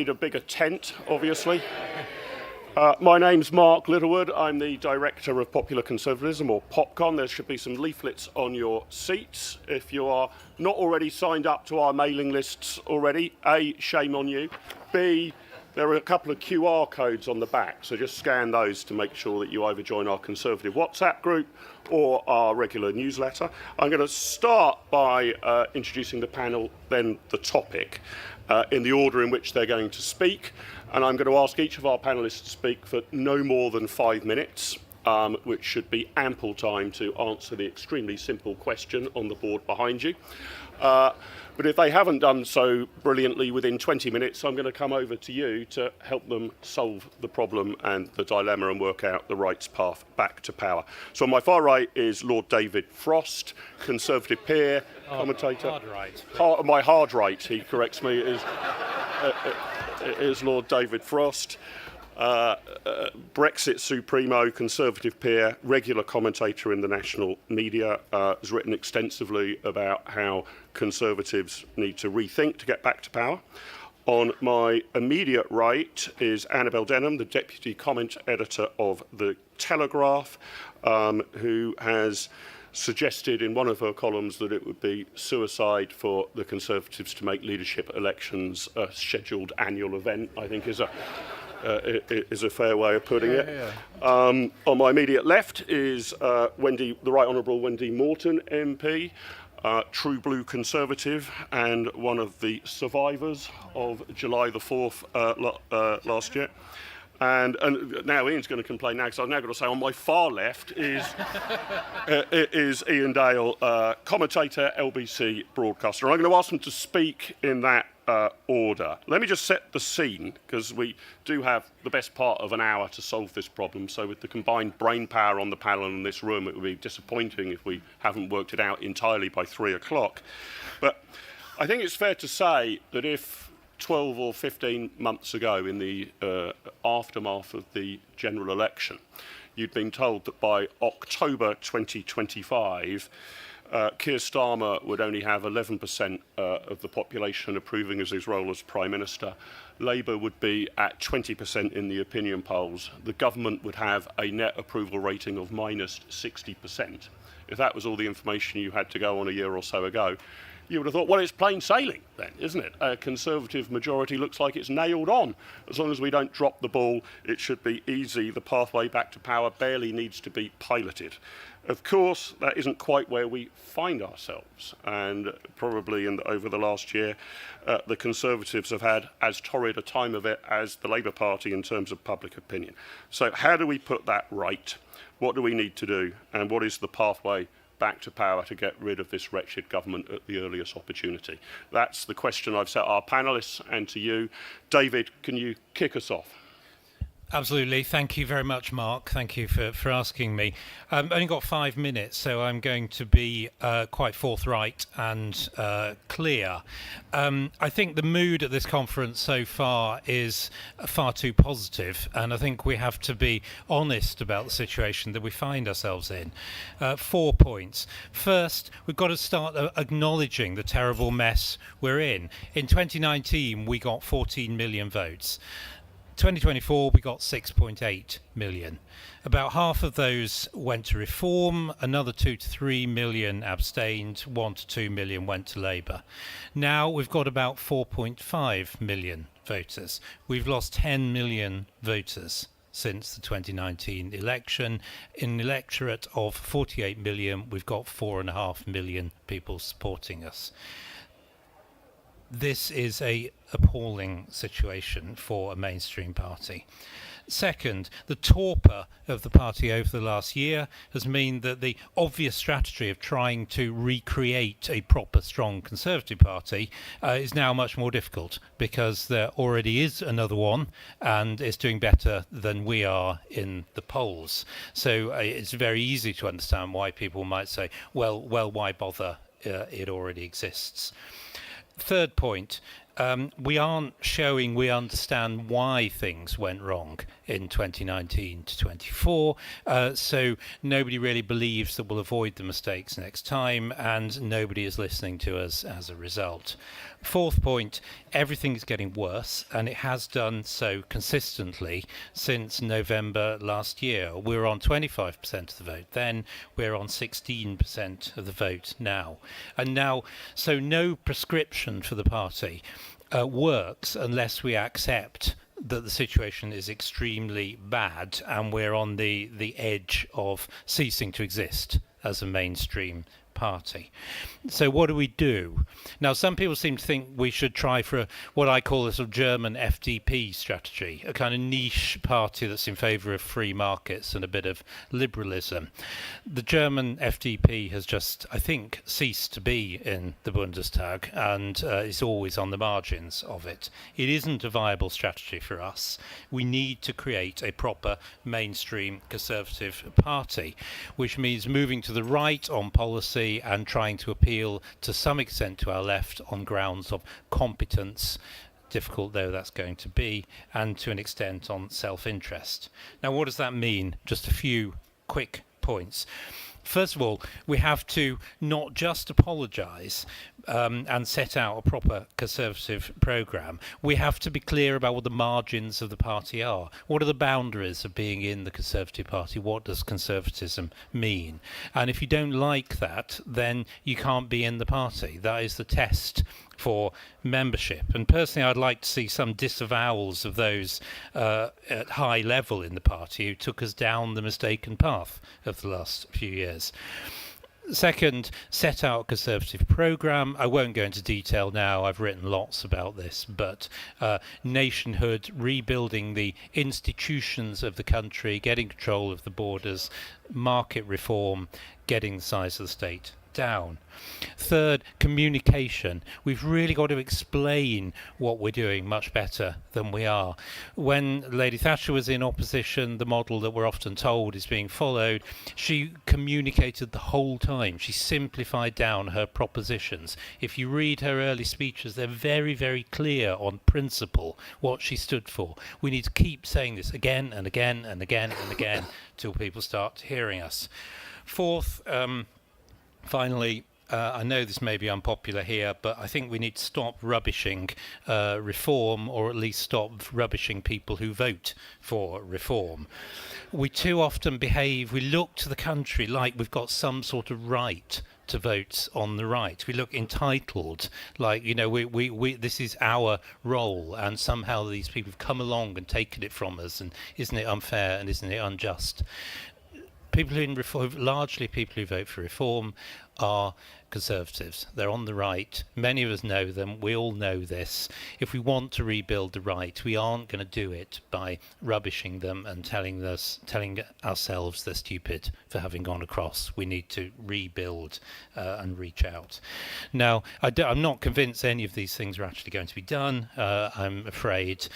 need a bigger tent, obviously. My name's Mark Littlewood. I'm the Director of Popular Conservatism, or PopCon. There should be some leaflets on your seats. If you are not already signed up to our mailing lists already, A, shame on you. B, there are a couple of QR codes on the back, so just scan those to make sure that you either join our Conservative WhatsApp group or our regular newsletter. I'm going to start by introducing the panel, then the topic, in the order in which they're going to speak. And I'm going to ask each of our panellists to speak for no more than 5 minutes, which should be ample time to answer the extremely simple question on the board behind you. But if they haven't done so brilliantly within 20 minutes, I'm going to come over to you to help them solve the problem and the dilemma and work out the right's path back to power. So on my far right is Lord David Frost, Conservative peer, commentator. Hard right. My hard right, he corrects me, is Lord David Frost. Brexit supremo, Conservative peer, regular commentator in the national media, has written extensively about how Conservatives need to rethink to get back to power. On my immediate right is Annabel Denham, the deputy comment editor of The Telegraph, who has suggested in one of her columns that it would be suicide for the Conservatives to make leadership elections a scheduled annual event, I think is a fair way of putting it. On my immediate left is the Right Honourable Wendy Morton MP, true blue Conservative and one of the survivors of July the 4th last year. And now Ian's going to complain now, because I've now got to say on my far left is Ian Dale, commentator, LBC broadcaster. And I'm going to ask them to speak in that order. Let me just set the scene, because we do have the best part of an hour to solve this problem. So with the combined brain power on the panel in this room, it would be disappointing if we haven't worked it out entirely by 3 o'clock. But I think it's fair to say that if 12 or 15 months ago, in the aftermath of the general election, you'd been told that by October 2025, Keir Starmer would only have 11% of the population approving of his role as Prime Minister. Labour would be at 20% in the opinion polls. The government would have a net approval rating of minus 60%. If that was all the information you had to go on a year or so ago, you would have thought, well, it's plain sailing then, isn't it? A Conservative majority looks like it's nailed on. As long as we don't drop the ball, it should be easy. The pathway back to power barely needs to be piloted. Of course, that isn't quite where we find ourselves. And probably over the last year, the Conservatives have had as torrid a time of it as the Labour Party in terms of public opinion. So how do we put that right? What do we need to do? And what is the pathway back to power to get rid of this wretched government at the earliest opportunity? That's the question I've set our panellists and to you. David, can you kick us off? Absolutely. Thank you very much, Mark. Thank you for asking me. I've only got 5 minutes, so I'm going to be quite forthright and clear. I think the mood at this conference so far is far too positive, and I think we have to be honest about the situation that we find ourselves in. 4 points. First, we've got to start acknowledging the terrible mess we're in. In 2019, we got 14 million votes. 2024, we got 6.8 million. About half of those went to Reform, another 2 to 3 million abstained, 1 to 2 million went to Labour. Now we've got about 4.5 million voters. We've lost 10 million voters since the 2019 election. In an electorate of 48 million, we've got 4.5 million people supporting us. This is an appalling situation for a mainstream party. Second, the torpor of the party over the last year has meant that the obvious strategy of trying to recreate a proper, strong Conservative party is now much more difficult, because there already is another one and it's doing better than we are in the polls. So it's very easy to understand why people might say, well, why bother? It already exists. Third point, We aren't showing we understand why things went wrong in 2019 to 24, so nobody really believes that we'll avoid the mistakes next time, and nobody is listening to us as a result. Fourth point, everything is getting worse, and it has done so consistently since November last year. We were on 25% of the vote then, we're on 16% of the vote now. And now, so no prescription for the party works unless we accept that the situation is extremely bad and we're on the edge of ceasing to exist as a mainstream party. So what do we do? Now, some people seem to think we should try for what I call a sort of German FDP strategy, a kind of niche party that's in favour of free markets and a bit of liberalism. The German FDP has just, I think, ceased to be in the Bundestag and is always on the margins of it. It isn't a viable strategy for us. We need to create a proper mainstream Conservative party, which means moving to the right on policy and trying to appeal to some extent to our left on grounds of competence, difficult though that's going to be, and to an extent on self-interest. Now, what does that mean? Just a few quick points. First of all, we have to not just apologise and set out a proper Conservative programme. We have to be clear about what the margins of the party are. What are the boundaries of being in the Conservative Party? What does conservatism mean? And if you don't like that, then you can't be in the party. That is the test for membership. And personally, I'd like to see some disavowals of those at high level in the party who took us down the mistaken path of the last few years. Second, set out a Conservative programme. I won't go into detail now, I've written lots about this, but nationhood, rebuilding the institutions of the country, getting control of the borders, market reform, getting the size of the state down. Third, communication. We've really got to explain what we're doing much better than we are. When Lady Thatcher was in opposition, the model that we're often told is being followed, she communicated the whole time. She simplified down her propositions. If you read her early speeches, they're very, very clear on principle what she stood for. We need to keep saying this again and again and again and again till people start hearing us. Fourth, finally, I know this may be unpopular here, but I think we need to stop rubbishing reform, or at least stop rubbishing people who vote for reform. We too often behave, we look to the country like we've got some sort of right to vote on the right. We look entitled, like, you know, we this is our role, and somehow these people have come along and taken it from us, and isn't it unfair and isn't it unjust? People in reform, largely people who vote for reform, are Conservatives. They're on the right. Many of us know them. We all know this. If we want to rebuild the right, we aren't going to do it by rubbishing them and telling ourselves they're stupid for having gone across. We need to rebuild and reach out. Now, I'm not convinced any of these things are actually going to be done, I'm afraid,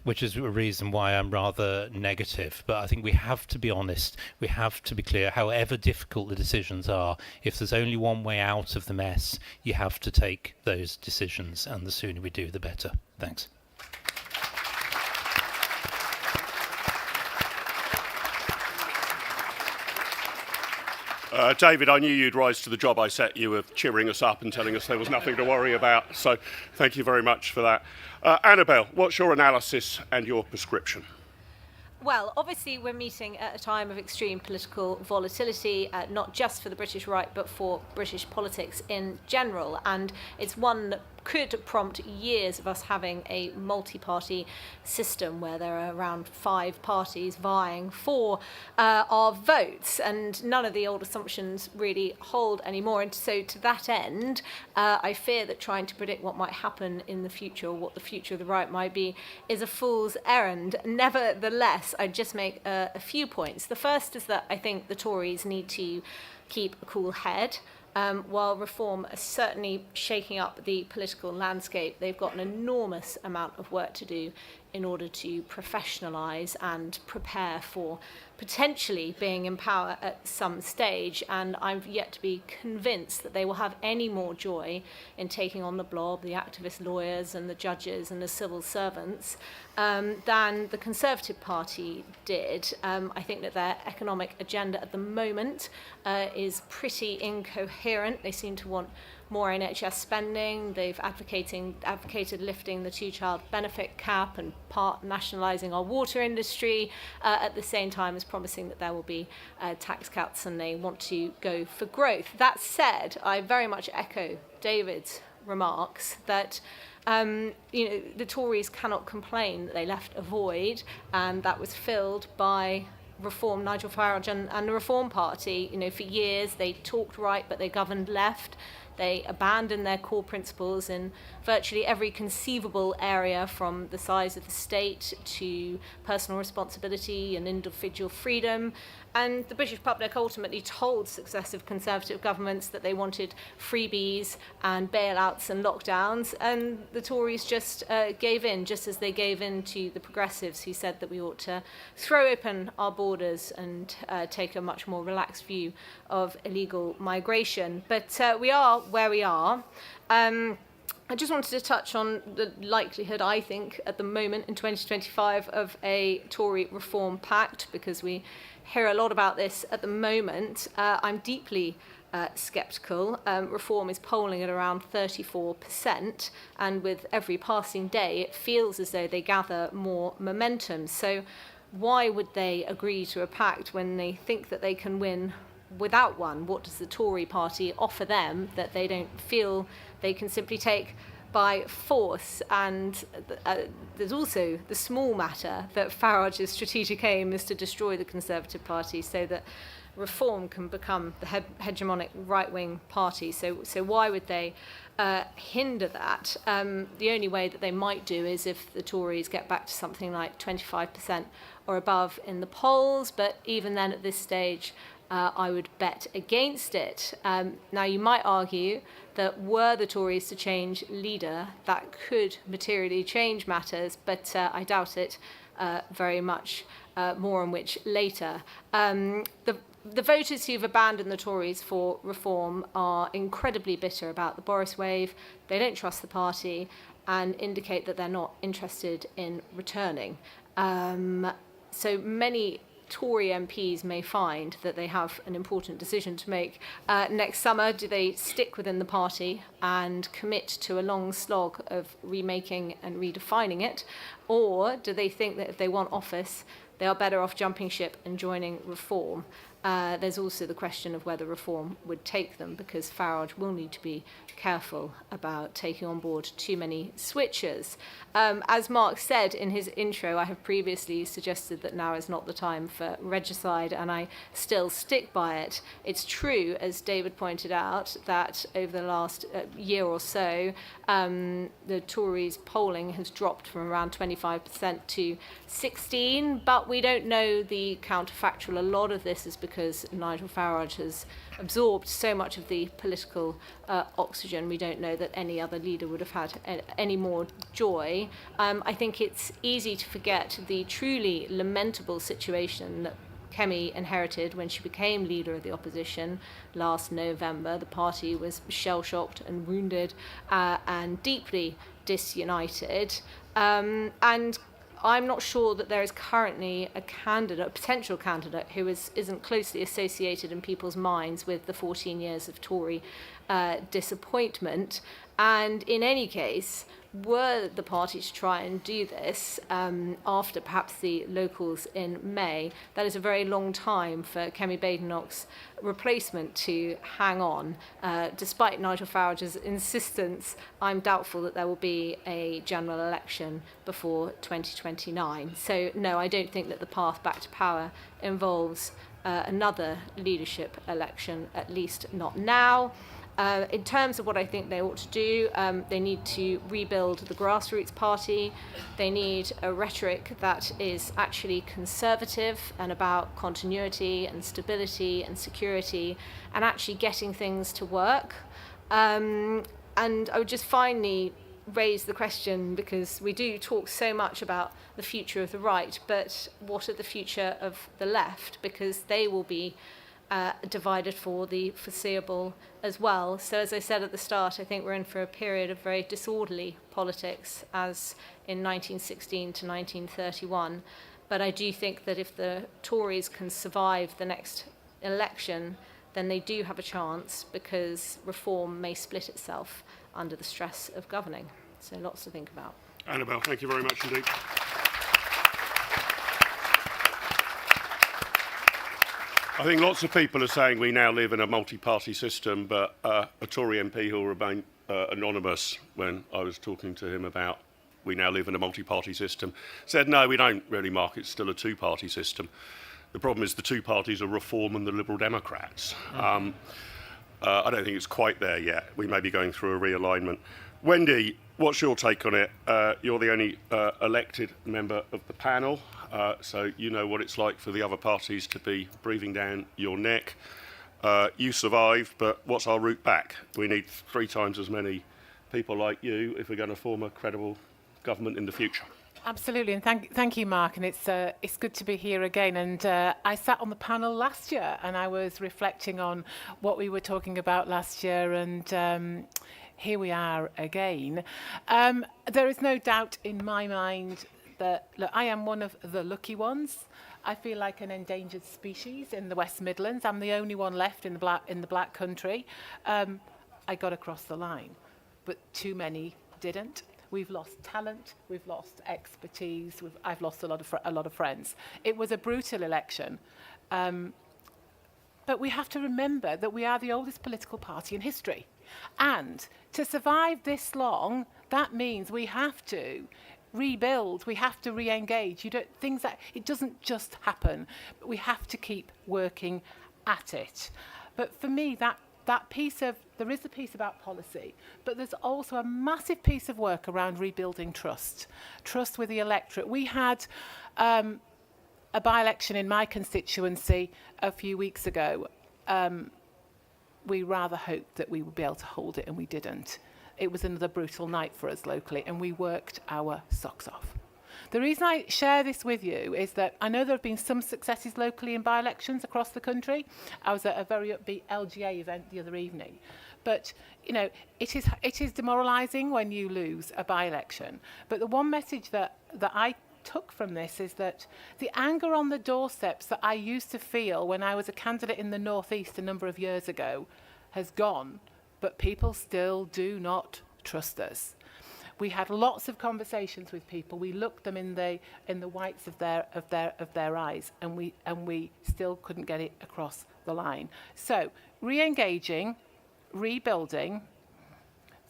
which is a reason why I'm rather negative. But I think we have to be honest. We have to be clear, however difficult the decisions are. If there's only one way out of the mess, you have to take those decisions, and the sooner we do, the better. Thanks. David, I knew you'd rise to the job I set you of cheering us up and telling us there was nothing to worry about, so thank you very much for that. Annabelle, what's your analysis and your prescription? Well, obviously we're meeting at a time of extreme political volatility, not just for the British right, but for British politics in general. And it's one that could prompt years of us having a multi-party system where there are around 5 parties vying for our votes, and none of the old assumptions really hold anymore. And so to that end, I fear that trying to predict what might happen in the future, or what the future of the right might be, is a fool's errand. Nevertheless, I'd just make a few points. The first is that I think the Tories need to keep a cool head. While reform is certainly shaking up the political landscape, they've got an enormous amount of work to do in order to professionalise and prepare for potentially being in power at some stage. And I'm yet to be convinced that they will have any more joy in taking on the blob, the activist lawyers and the judges and the civil servants than the Conservative Party did. I think that their economic agenda at the moment is pretty incoherent. They seem to want more NHS spending. They've advocated lifting the two-child benefit cap and part nationalising our water industry at the same time as promising that there will be tax cuts, and they want to go for growth. That said, I very much echo David's remarks that the Tories cannot complain that they left a void, and that was filled by Reform, Nigel Farage and the Reform Party. For years they talked right, but they governed left. They abandoned their core principles in virtually every conceivable area, from the size of the state to personal responsibility and individual freedom. And the British public ultimately told successive Conservative governments that they wanted freebies and bailouts and lockdowns, and the Tories just gave in, just as they gave in to the progressives who said that we ought to throw open our borders and take a much more relaxed view of illegal migration. But we are where we are. I just wanted to touch on the likelihood, I think, at the moment in 2025 of a Tory reform pact, because we hear a lot about this at the moment. I'm deeply sceptical. Reform is polling at around 34%, and with every passing day, it feels as though they gather more momentum. So why would they agree to a pact when they think that they can win without one? What does the Tory party offer them that they don't feel they can simply take by force? And there's also the small matter that Farage's strategic aim is to destroy the Conservative Party so that Reform can become the hegemonic right-wing party. So why would they hinder that? The only way that they might do is if the Tories get back to something like 25% or above in the polls, but even then at this stage, I would bet against it. Now, you might argue that were the Tories to change leader, that could materially change matters, but I doubt it very much. More on which later. The voters who've abandoned the Tories for reform are incredibly bitter about the Boris wave. They don't trust the party and indicate that they're not interested in returning. So many Tory MPs may find that they have an important decision to make next summer. Do they stick within the party and commit to a long slog of remaking and redefining it? Or do they think that if they want office, they are better off jumping ship and joining Reform? There's also the question of whether Reform would take them, because Farage will need to be careful about taking on board too many switchers. As Mark said in his intro, I have previously suggested that now is not the time for regicide, and I still stick by it. It's true, as David pointed out, that over the last year or so, the Tories' polling has dropped from around 25% to 16%, but we don't know the counterfactual. A lot of this is because Nigel Farage has absorbed so much of the political oxygen. We don't know that any other leader would have had any more joy. I think it's easy to forget the truly lamentable situation that Kemi inherited when she became leader of the opposition last November. The party was shell-shocked and wounded and deeply disunited. And I'm not sure that there is currently a potential candidate who isn't closely associated in people's minds with the 14 years of Tory disappointment. And in any case, were the party to try and do this after perhaps the locals in May, that is a very long time for Kemi Badenoch's replacement to hang on. Despite Nigel Farage's insistence, I'm doubtful that there will be a general election before 2029. So no, I don't think that the path back to power involves another leadership election, at least not now. In terms of what I think they ought to do, they need to rebuild the grassroots party. They need a rhetoric that is actually conservative and about continuity and stability and security and actually getting things to work. And I would just finally raise the question, because we do talk so much about the future of the right, but what of the future of the left? Because they will be divided for the foreseeable as well. So as I said at the start, I think we're in for a period of very disorderly politics, as in 1916 to 1931. But I do think that if the Tories can survive the next election, then they do have a chance, because reform may split itself under the stress of governing. So lots to think about. Annabelle, thank you very much indeed. I think lots of people are saying we now live in a multi-party system, but a Tory MP who will remain anonymous, when I was talking to him about we now live in a multi-party system, said no, we don't really, Mark, it's still a two-party system. The problem is the two parties are Reform and the Liberal Democrats. I don't think it's quite there yet. We may be going through a realignment. Wendy, what's your take on it? You're the only elected member of the panel, so you know what it's like for the other parties to be breathing down your neck. You survived, but what's our route back? We need 3 times as many people like you if we're going to form a credible government in the future. Absolutely, and thank you, Mark. And it's good to be here again. And I sat on the panel last year, and I was reflecting on what we were talking about last year, and here we are again. There is no doubt in my mind that, look, I am one of the lucky ones. I feel like an endangered species in the West Midlands. I'm the only one left in the Black Country. I got across the line, but too many didn't. We've lost talent, we've lost expertise, I've lost a lot of friends. It was a brutal election, but we have to remember that we are the oldest political party in history. And to survive this long, that means we have to rebuild, we have to re-engage. It doesn't just happen, but we have to keep working at it. But for me, there is a piece about policy, but there's also a massive piece of work around rebuilding trust with the electorate. We had a by-election in my constituency a few weeks ago. We rather hoped that we would be able to hold it, and we didn't. It was another brutal night for us locally, and we worked our socks off. The reason I share this with you is that I know there have been some successes locally in by-elections across the country. I was at a very upbeat LGA event the other evening. But, you know, it is demoralising when you lose a by-election. But the one message that I took from this is that the anger on the doorsteps that I used to feel when I was a candidate in the North East a number of years ago has gone, but people still do not trust us. We had lots of conversations with people. We looked them in the whites of their eyes, and we still couldn't get it across the line. So, re-engaging, rebuilding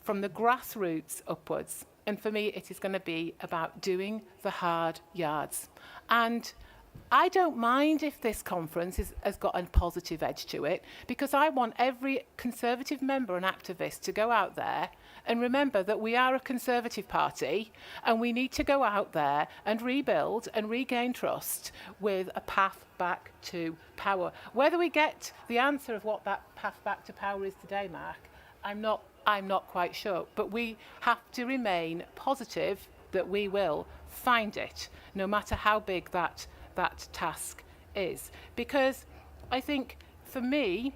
from the grassroots upwards. And for me, it is going to be about doing the hard yards. And I don't mind if this conference has got a positive edge to it, because I want every Conservative member and activist to go out there and remember that we are a Conservative party, and we need to go out there and rebuild and regain trust with a path back to power. Whether we get the answer of what that path back to power is today, Mark, I'm not quite sure. But we have to remain positive that we will find it, no matter how big that task is. Because I think, for me,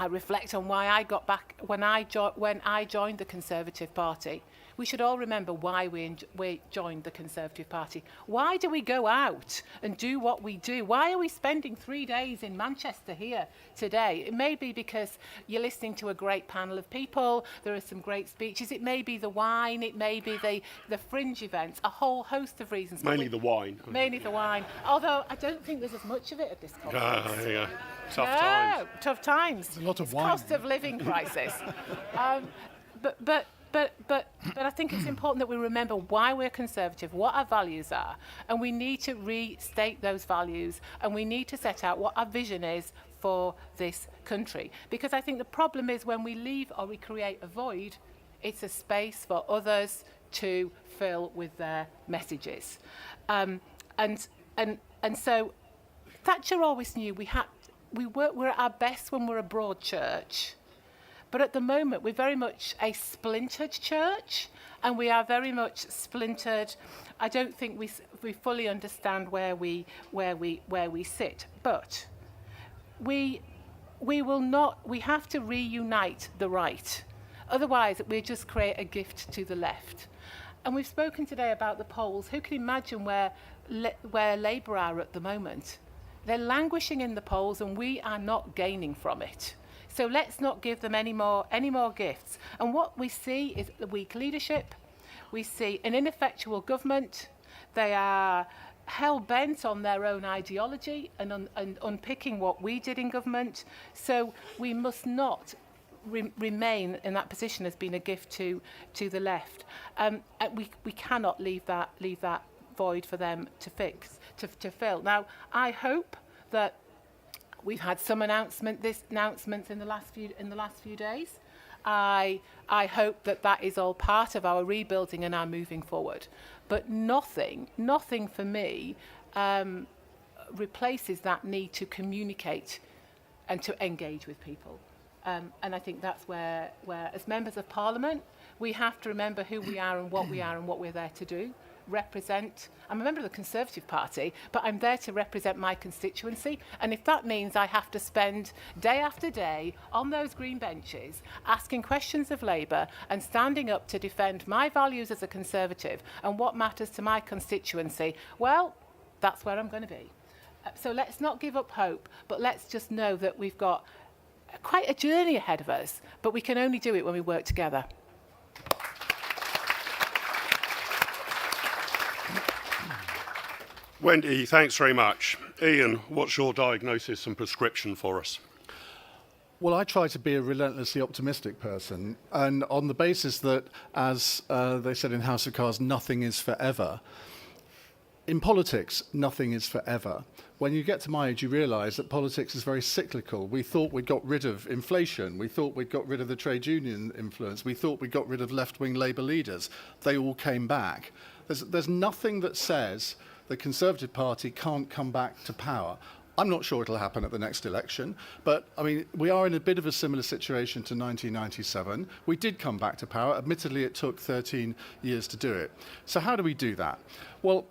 I reflect on why I got back when I joined the Conservative Party. We should all remember why we joined the Conservative Party. Why do we go out and do what we do? Why are we spending 3 days in Manchester here today? It may be because you're listening to a great panel of people, there are some great speeches, it may be the wine, it may be the fringe events, a whole host of reasons. Mainly the wine. Mainly the wine. Although I don't think there's as much of it at this conference. There you go. Tough times. Tough times. There's a lot of it's wine. Cost of living crisis. But I think it's important that we remember why we're Conservative, what our values are, and we need to restate those values, and we need to set out what our vision is for this country. Because I think the problem is when we leave or we create a void, it's a space for others to fill with their messages. And so Thatcher always knew we're at our best when we're a broad church. But at the moment, we're very much a splintered church, and we are very much splintered. I don't think we fully understand where we sit. But we will not. We have to reunite the right. Otherwise, we just create a gift to the left. And we've spoken today about the polls. Who can imagine where Labour are at the moment? They're languishing in the polls, and we are not gaining from it. So let's not give them any more gifts. And what we see is the weak leadership. We see an ineffectual government. They are hell-bent on their own ideology and unpicking what we did in government. So we must not remain in that position as being a gift to the left. We cannot leave that void for them to fill. Now, I hope that we've had some announcements in the last few days. I hope that is all part of our rebuilding and our moving forward. But nothing for me replaces that need to communicate and to engage with people. And I think that's where, as members of Parliament, we have to remember who we are and what we're there to do. Represent. I'm a member of the Conservative Party, but I'm there to represent my constituency. And if that means I have to spend day after day on those green benches asking questions of Labour and standing up to defend my values as a Conservative and what matters to my constituency, well, that's where I'm going to be. So let's not give up hope, but let's just know that we've got quite a journey ahead of us, but we can only do it when we work together. Wendy, thanks very much. Ian, what's your diagnosis and prescription for us? Well, I try to be a relentlessly optimistic person, and on the basis that, as they said in House of Cards, nothing is forever. In politics, nothing is forever. When you get to my age, you realise that politics is very cyclical. We thought we got rid of inflation. We thought we got rid of the trade union influence. We thought we got rid of left-wing Labour leaders. They all came back. There's nothing that says the Conservative Party can't come back to power. I'm not sure it'll happen at the next election, but I mean, we are in a bit of a similar situation to 1997. We did come back to power. Admittedly, it took 13 years to do it. So how do we do that? Well,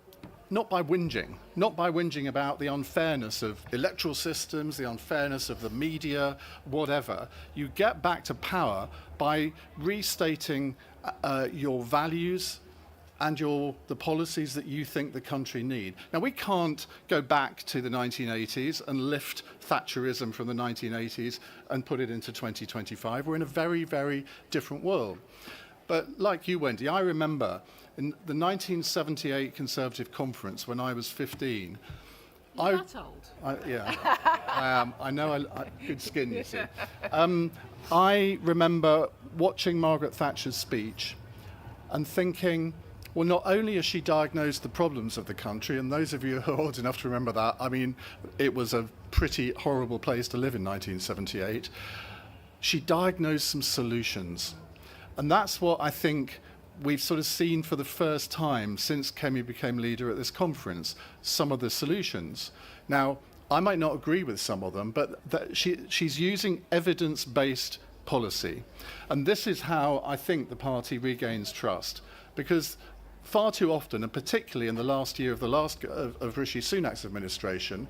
not by whinging about the unfairness of electoral systems, the unfairness of the media, whatever. You get back to power by restating your values and the policies that you think the country need. Now, we can't go back to the 1980s and lift Thatcherism from the 1980s and put it into 2025. We're in a very, very different world. But like you, Wendy, I remember in the 1978 Conservative Conference when I was 15. You're not old. Yeah, I am. I know, good skin, you see. I remember watching Margaret Thatcher's speech and thinking, well, not only has she diagnosed the problems of the country, and those of you who are old enough to remember that, I mean, it was a pretty horrible place to live in 1978, she diagnosed some solutions. And that's what I think we've sort of seen for the first time since Kemi became leader at this conference, some of the solutions. Now, I might not agree with some of them, but she's using evidence-based policy. And this is how I think the party regains trust. Because far too often, and particularly in the last year of Rishi Sunak's administration,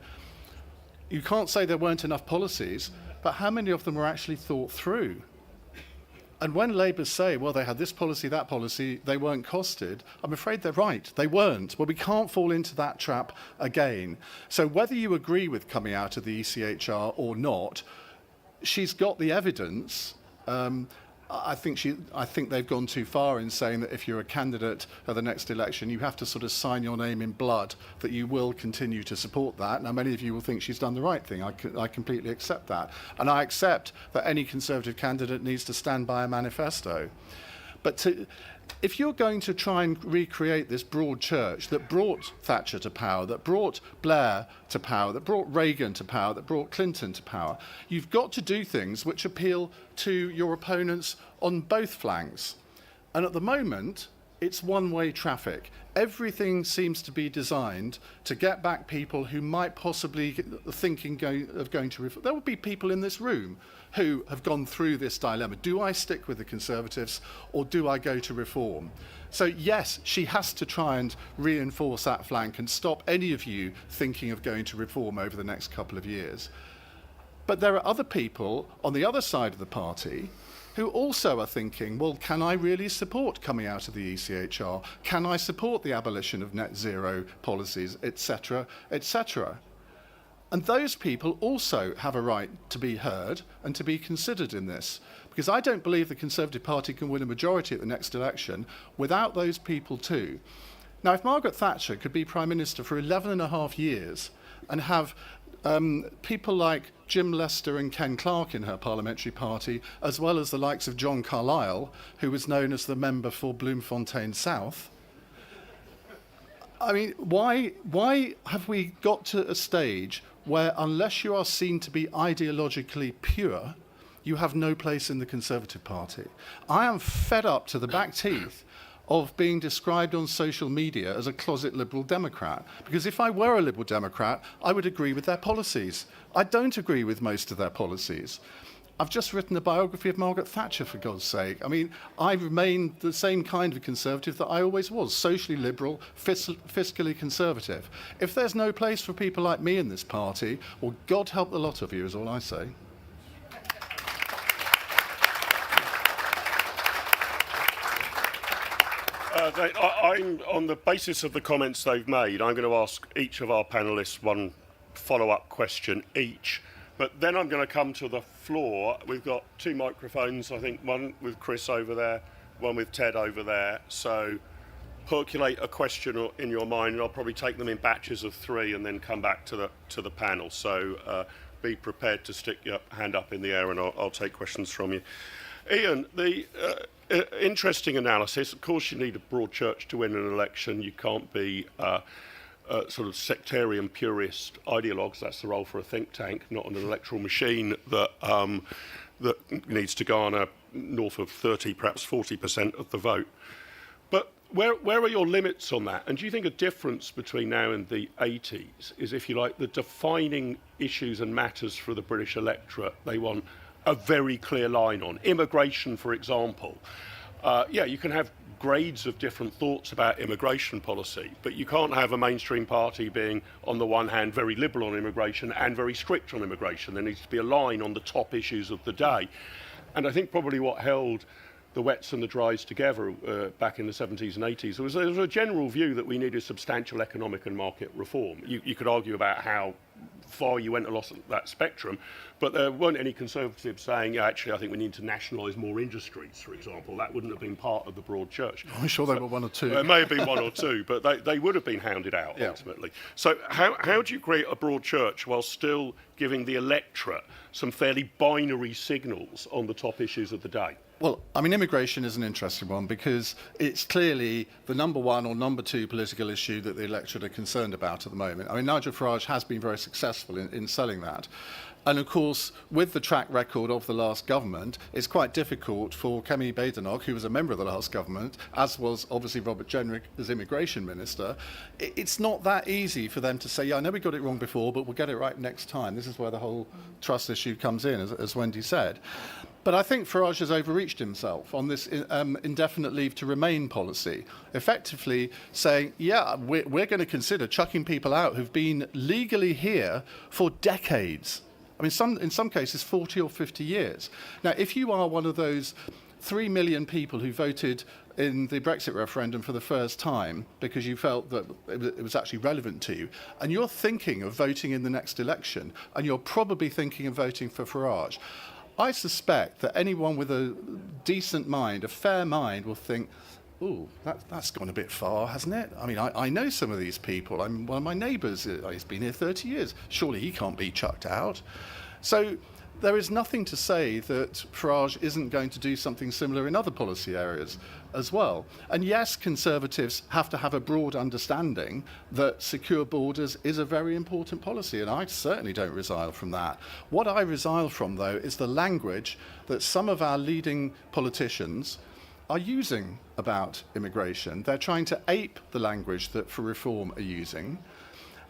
you can't say there weren't enough policies, but how many of them were actually thought through? And when Labour say, well, they had this policy, that policy, they weren't costed, I'm afraid they're right. They weren't. Well, we can't fall into that trap again. So whether you agree with coming out of the ECHR or not, she's got the evidence. I think they've gone too far in saying that if you're a candidate at the next election, you have to sort of sign your name in blood that you will continue to support that. Now, many of you will think she's done the right thing. I completely accept that. And I accept that any Conservative candidate needs to stand by a manifesto. But if you're going to try and recreate this broad church that brought Thatcher to power, that brought Blair to power, that brought Reagan to power, that brought Clinton to power, you've got to do things which appeal to your opponents on both flanks. And at the moment, it's one-way traffic. Everything seems to be designed to get back people who might possibly thinking of going to reform. There will be people in this room who have gone through this dilemma. Do I stick with the Conservatives or do I go to reform? So yes, she has to try and reinforce that flank and stop any of you thinking of going to reform over the next couple of years. But there are other people on the other side of the party who also are thinking, well, can I really support coming out of the ECHR? Can I support the abolition of net zero policies, etc., etc.? And those people also have a right to be heard and to be considered in this. Because I don't believe the Conservative Party can win a majority at the next election without those people too. Now, if Margaret Thatcher could be Prime Minister for 11 and a half years and have people like Jim Lester and Ken Clarke in her parliamentary party, as well as the likes of John Carlyle, who was known as the member for Bloemfontein South. I mean, why have we got to a stage where, unless you are seen to be ideologically pure, you have no place in the Conservative Party? I am fed up to the back teeth of being described on social media as a closet Liberal Democrat. Because if I were a Liberal Democrat, I would agree with their policies. I don't agree with most of their policies. I've just written a biography of Margaret Thatcher, for God's sake. I mean, I remain the same kind of Conservative that I always was, socially liberal, fiscally conservative. If there's no place for people like me in this party, well, God help the lot of you, is all I say. I'm, on the basis of the comments they've made, I'm going to ask each of our panellists one follow-up question each. But then I'm going to come to the floor. We've got two microphones, I think, one with Chris over there, one with Ted over there. So percolate a question in your mind, and I'll probably take them in batches of 3 and then come back to the panel. So be prepared to stick your hand up in the air, and I'll take questions from you. Ian, the interesting analysis. Of course, you need a broad church to win an election. You can't be sort of sectarian purist ideologues. That's the role for a think tank, not an electoral machine that that needs to garner north of 30, perhaps 40% of the vote. But where are your limits on that? And do you think a difference between now and the 80s is, if you like, the defining issues and matters for the British electorate they want a very clear line on? Immigration, for example. Yeah, you can have grades of different thoughts about immigration policy, but you can't have a mainstream party being, on the one hand, very liberal on immigration and very strict on immigration. There needs to be a line on the top issues of the day. And I think probably what held the wets and the dries together back in the 70s and 80s, there was a general view that we needed substantial economic and market reform. You could argue about how far you went along that spectrum, but there weren't any Conservatives saying, yeah, actually, I think we need to nationalise more industries, for example. That wouldn't have been part of the broad church. I'm sure there were one or two. There may have been one or two, but they would have been hounded out, ultimately. So how do you create a broad church while still giving the electorate some fairly binary signals on the top issues of the day? Well, I mean, immigration is an interesting one because it's clearly the number one or number two political issue that the electorate are concerned about at the moment. I mean, Nigel Farage has been very successful in selling that. And of course, with the track record of the last government, it's quite difficult for Kemi Badenoch, who was a member of the last government, as was obviously Robert Jenrick as immigration minister. It's not that easy for them to say, yeah, I know we got it wrong before, but we'll get it right next time. This is where the whole trust issue comes in, as Wendy said. But I think Farage has overreached himself on this indefinite leave to remain policy, effectively saying, yeah, we're going to consider chucking people out who've been legally here for decades. I mean, in some cases, 40 or 50 years. Now, if you are one of those 3 million people who voted in the Brexit referendum for the first time because you felt that it was actually relevant to you, and you're thinking of voting in the next election, and you're probably thinking of voting for Farage, I suspect that anyone with a decent mind, a fair mind, will think, ooh, that's gone a bit far, hasn't it? I mean, I know some of these people. I'm one of my neighbours. He's been here 30 years. Surely he can't be chucked out. So there is nothing to say that Farage isn't going to do something similar in other policy areas as well. And yes, Conservatives have to have a broad understanding that secure borders is a very important policy, and I certainly don't resile from that. What I resile from, though, is the language that some of our leading politicians are using about immigration. They're trying to ape the language that For Reform are using.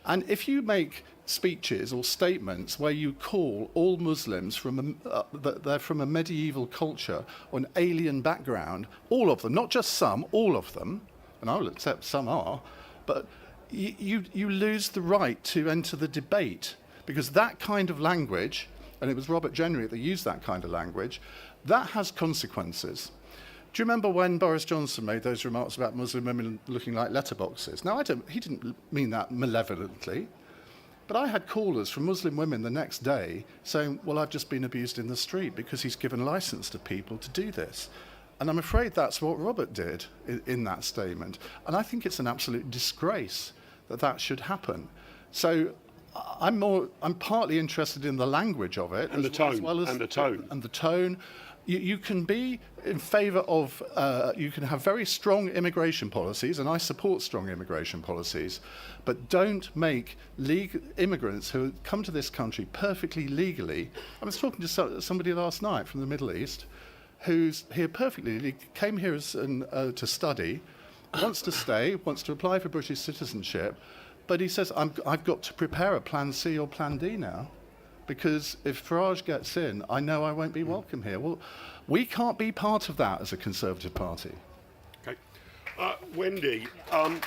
And if you make speeches or statements where you call all Muslims that they're from a medieval culture or an alien background, all of them, not just some, all of them, and I'll accept some are, but you lose the right to enter the debate, because that kind of language, and it was Robert Jenrick that used that kind of language, that has consequences. Do you remember when Boris Johnson made those remarks about Muslim women looking like letterboxes? Now, he didn't mean that malevolently, but I had callers from Muslim women the next day saying, well, I've just been abused in the street because he's given license to people to do this. And I'm afraid that's what Robert did in that statement. And I think it's an absolute disgrace that should happen. So I'm partly interested in the language of it. And the tone. And the tone. You can be in favour of, you can have very strong immigration policies, and I support strong immigration policies, but don't make immigrants who come to this country perfectly legally. I was talking to somebody last night from the Middle East who's here perfectly, he came here to study, wants to stay, wants to apply for British citizenship, but he says, I've got to prepare a plan C or plan D now, because if Farage gets in, I know I won't be welcome here. Well, we can't be part of that as a Conservative Party. Okay. Wendy, I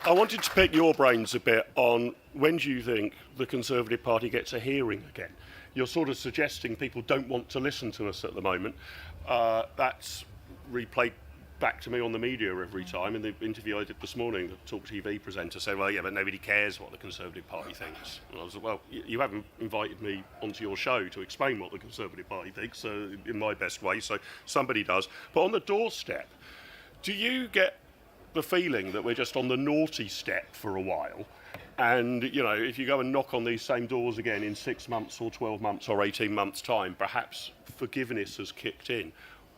wanted to pick your brains a bit on when do you think the Conservative Party gets a hearing again? You're sort of suggesting people don't want to listen to us at the moment. That's replayed back to me on the media every time. In the interview I did this morning, the Talk TV presenter said, well, yeah, but nobody cares what the Conservative Party thinks. And I was like, well, you haven't invited me onto your show to explain what the Conservative Party thinks in my best way, so somebody does. But on the doorstep, do you get the feeling that we're just on the naughty step for a while? And, you know, if you go and knock on these same doors again in 6 months or 12 months or 18 months' time, perhaps forgiveness has kicked in.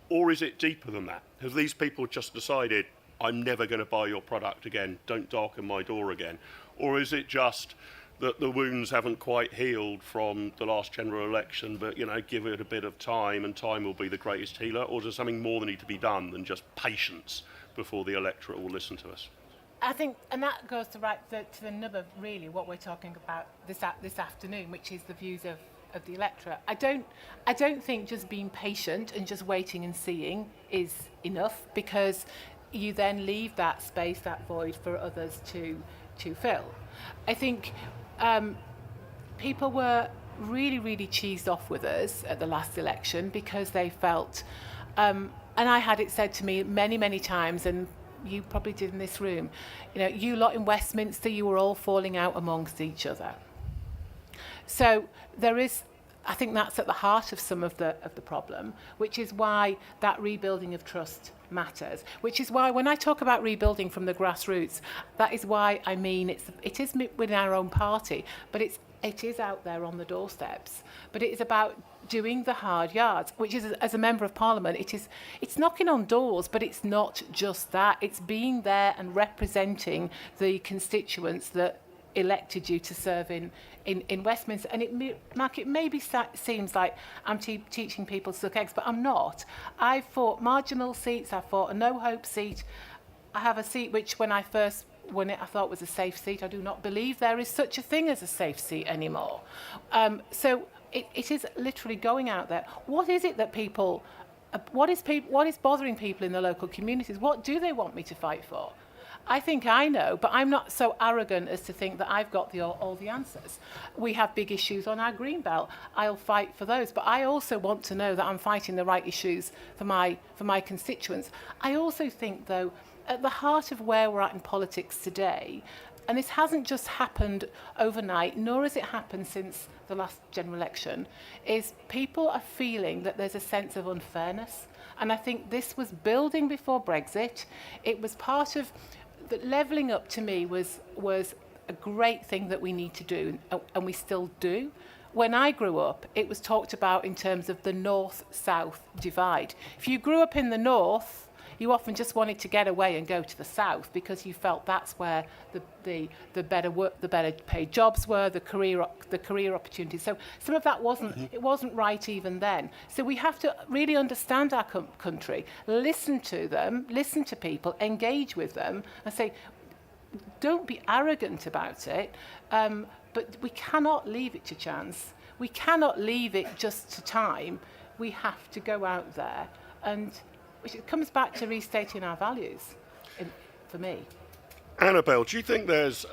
Or is it deeper than that? Have these people just decided, I'm never going to buy your product again, don't darken my door again? Or is it just that the wounds haven't quite healed from the last general election, but, you know, give it a bit of time and time will be the greatest healer? Or does something more need to be done than just patience before the electorate will listen to us? I think, and that goes to the nub of really what we're talking about this afternoon, which is the views of the electorate. I don't think just being patient and just waiting and seeing is enough, because you then leave that space, that void for others to fill. I think people were really, really cheesed off with us at the last election because they felt, and I had it said to me many, many times, and you probably did in this room, you know, you lot in Westminster, you were all falling out amongst each other. So there is, I think that's at the heart of some of the problem, which is why that rebuilding of trust matters, which is why when I talk about rebuilding from the grassroots, that is why I mean it is within our own party, but it is out there on the doorsteps. But it is about doing the hard yards, which is, as a member of Parliament, it's knocking on doors, but it's not just that. It's being there and representing the constituents that elected you to serve in Westminster. And Mark, it maybe seems like I'm teaching people to suck eggs, but I'm not. I've fought marginal seats, I've fought a no-hope seat. I have a seat which when I first won it, I thought was a safe seat. I do not believe there is such a thing as a safe seat anymore. So it is literally going out there. What is it that people, what is bothering people in the local communities? What do they want me to fight for? I think I know, but I'm not so arrogant as to think that I've got all the answers. We have big issues on our green belt. I'll fight for those, but I also want to know that I'm fighting the right issues for my constituents. I also think, though, at the heart of where we're at in politics today, and this hasn't just happened overnight, nor has it happened since the last general election, is people are feeling that there's a sense of unfairness. And I think this was building before Brexit. It was part of that. Levelling up to me was a great thing that we need to do, and we still do. When I grew up, it was talked about in terms of the north-south divide. If you grew up in the north, You often just wanted to get away and go to the south because you felt that's where the better work, the better paid jobs were, the career opportunities. So some of that wasn't right even then. So we have to really understand our country, listen to them, listen to people, engage with them, and say, don't be arrogant about it, but we cannot leave it to chance. We cannot leave it just to time. We have to go out there, and it comes back to restating our values, for me. Annabelle, do you think there's,